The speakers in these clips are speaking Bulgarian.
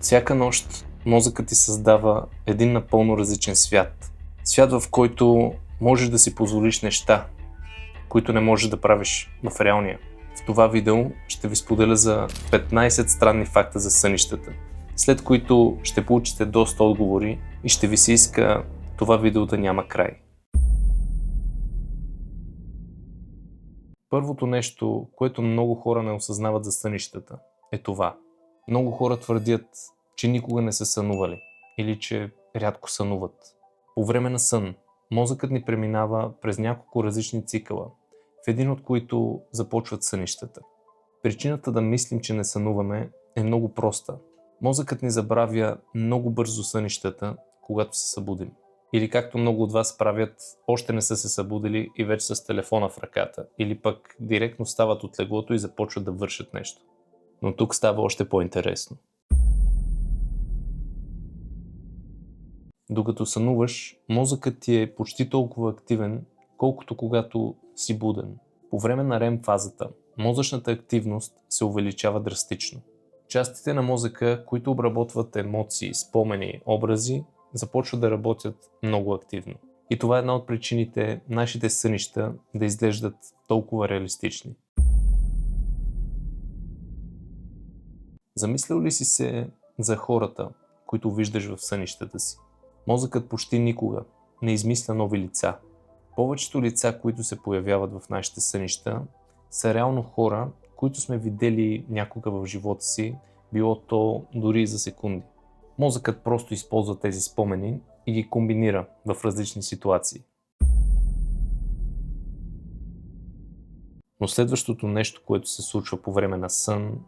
Всяка нощ мозъкът ти създава един напълно различен свят. Свят, в който можеш да си позволиш неща, които не можеш да правиш в реалния. В това видео ще ви споделя за 15 странни факта за сънищата, след които ще получите доста отговори и ще ви се иска това видео да няма край. Първото нещо, което много хора не осъзнават за сънищата, е това. Много хора твърдят, че никога не са сънували или че рядко сънуват. По време на сън, мозъкът ни преминава през няколко различни цикъла, в един от които започват сънищата. Причината да мислим, че не сънуваме, е много проста. Мозъкът ни забравя много бързо сънищата, когато се събудим. Или както много от вас правят, още не са се събудили и вече с телефона в ръката, или пък директно стават от леглото и започват да вършат нещо. Но тук става още по-интересно. Докато сънуваш, мозъкът ти е почти толкова активен, колкото когато си буден. По време на REM фазата, мозъчната активност се увеличава драстично. Частите на мозъка, които обработват емоции, спомени, образи, започват да работят много активно. И това е една от причините нашите сънища да изглеждат толкова реалистични. Замислял ли си се за хората, които виждаш в сънищата си? Мозъкът почти никога не измисля нови лица. Повечето лица, които се появяват в нашите сънища, са реално хора, които сме видели някога в живота си, било то дори за секунди. Мозъкът просто използва тези спомени и ги комбинира в различни ситуации. Но следващото нещо, което се случва по време на сън,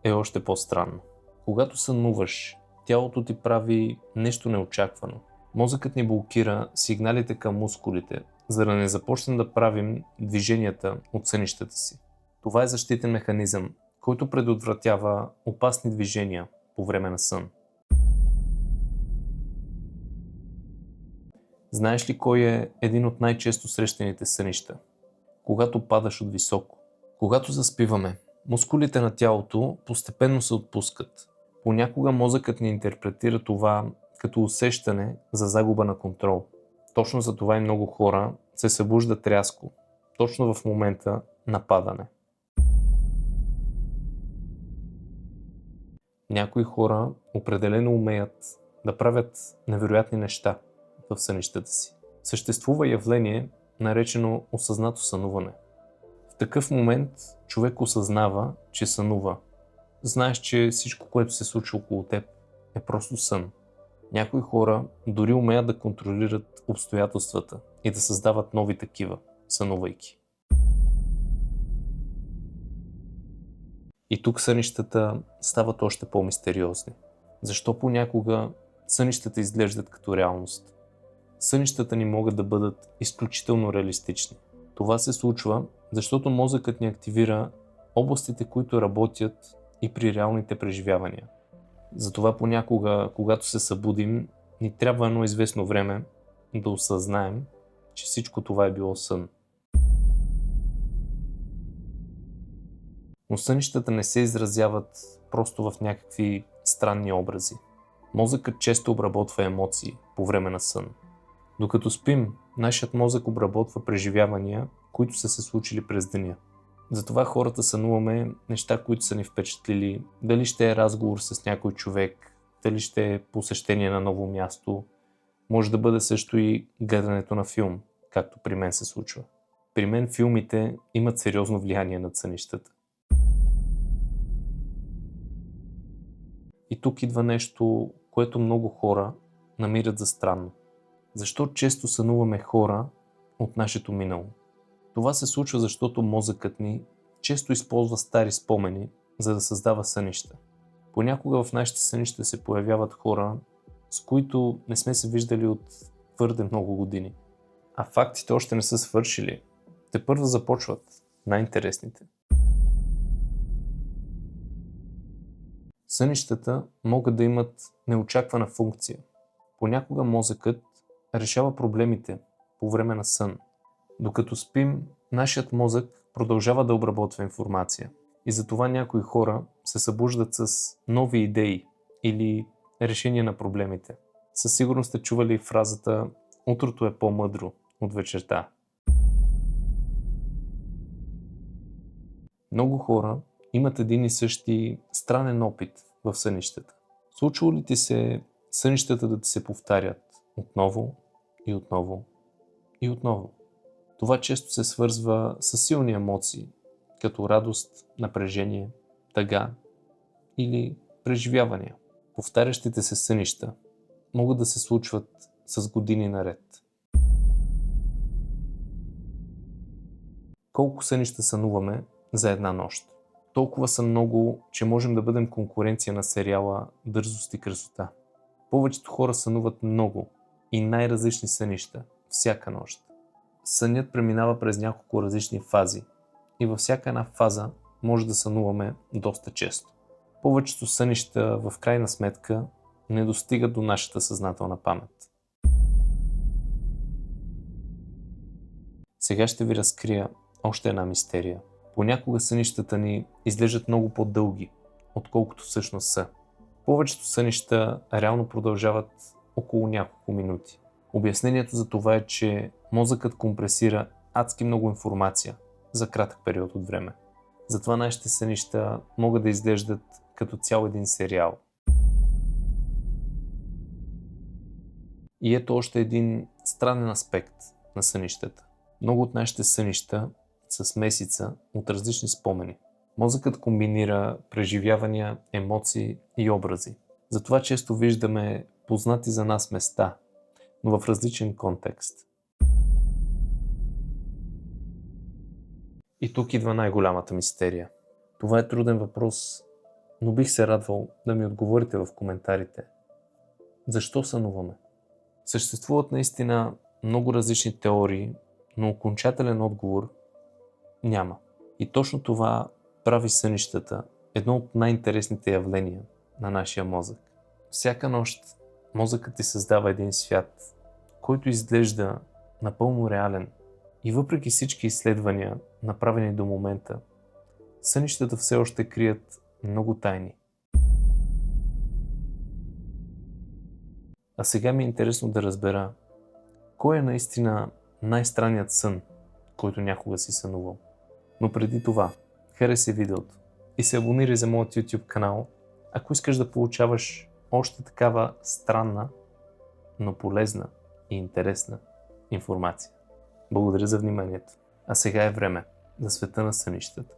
е още по-странно. Когато сънуваш, тялото ти прави нещо неочаквано. Мозъкът ни блокира сигналите към мускулите, за да не започнем да правим движенията от сънищата си. Това е защитен механизъм, който предотвратява опасни движения по време на сън. Знаеш ли кой е един от най-често срещаните сънища? Когато падаш от високо. Когато заспиваме, мускулите на тялото постепенно се отпускат. Понякога мозъкът ни интерпретира това като усещане за загуба на контрол. Точно за това и много хора се събуждат рязко, точно в момента на падане. Някои хора определено умеят да правят невероятни неща в сънищата си. Съществува явление, наречено осъзнато сънуване. В такъв момент човек осъзнава, че сънува. Знаеш, че всичко, което се случва около теб, е просто сън. Някои хора дори умеят да контролират обстоятелствата и да създават нови такива, сънувайки. И тук сънищата стават още по-мистериозни. Защо понякога сънищата изглеждат като реалност? Сънищата ни могат да бъдат изключително реалистични. Това се случва, защото мозъкът ни активира областите, които работят и при реалните преживявания. Затова понякога, когато се събудим, ни трябва едно известно време да осъзнаем, че всичко това е било сън. Но сънищата не се изразяват просто в някакви странни образи. Мозъкът често обработва емоции по време на сън. Докато спим, нашият мозък обработва преживявания, които са се случили през деня. Затова хората сънуваме неща, които са ни впечатлили, дали ще е разговор с някой човек, дали ще е посещение на ново място, може да бъде също и гледането на филм, както при мен се случва. При мен филмите имат сериозно влияние над сънищата. И тук идва нещо, което много хора намират за странно. Защо често сънуваме хора от нашето минало? Това се случва, защото мозъкът ни често използва стари спомени, за да създава сънища. Понякога в нашите сънища се появяват хора, с които не сме се виждали от твърде много години. А фактите още не са свършили. Тепърва започват най-интересните. Сънищата могат да имат неочаквана функция. Понякога мозъкът решава проблемите по време на сън. Докато спим, нашият мозък продължава да обработва информация. И затова някои хора се събуждат с нови идеи или решение на проблемите. Със сигурност сте чували фразата "Утрото е по-мъдро от вечерта". Много хора имат един и същи странен опит в сънищата. Случва ли ти се сънищата да ти се повтарят отново и отново и отново? Това често се свързва с силни емоции, като радост, напрежение, тъга или преживявания. Повтарящите се сънища могат да се случват с години наред. Колко сънища сънуваме за една нощ? Толкова са много, че можем да бъдем конкуренция на сериала "Дързост и красота". Повечето хора сънуват много и най-различни сънища всяка нощ. Сънят преминава през няколко различни фази и във всяка една фаза може да сънуваме доста често. Повечето сънища в крайна сметка не достигат до нашата съзнателна памет. Сега ще ви разкрия още една мистерия. Понякога сънищата ни изглеждат много по-дълги, отколкото всъщност са. Повечето сънища реално продължават около няколко минути. Обяснението за това е, че мозъкът компресира адски много информация за кратък период от време. Затова нашите сънища могат да изглеждат като цял един сериал. И ето още един странен аспект на сънищата. Много от нашите сънища са смесица от различни спомени. Мозъкът комбинира преживявания, емоции и образи. Затова често виждаме познати за нас места, но в различен контекст. И тук идва най-голямата мистерия. Това е труден въпрос, но бих се радвал да ми отговорите в коментарите. Защо сънуваме? Съществуват наистина много различни теории, но окончателен отговор няма. И точно това прави сънищата едно от най-интересните явления на нашия мозък. Всяка нощ мозъкът ти създава един свят, който изглежда напълно реален. И въпреки всички изследвания, направени до момента, сънищата все още крият много тайни. А сега ми е интересно да разбера, кой е наистина най-странният сън, който някога си сънувал. Но преди това, харесай видеото и се абонирай за моят YouTube канал, ако искаш да получаваш още такава странна, но полезна и интересна информация. Благодаря за вниманието. А сега е време за света на сънищата.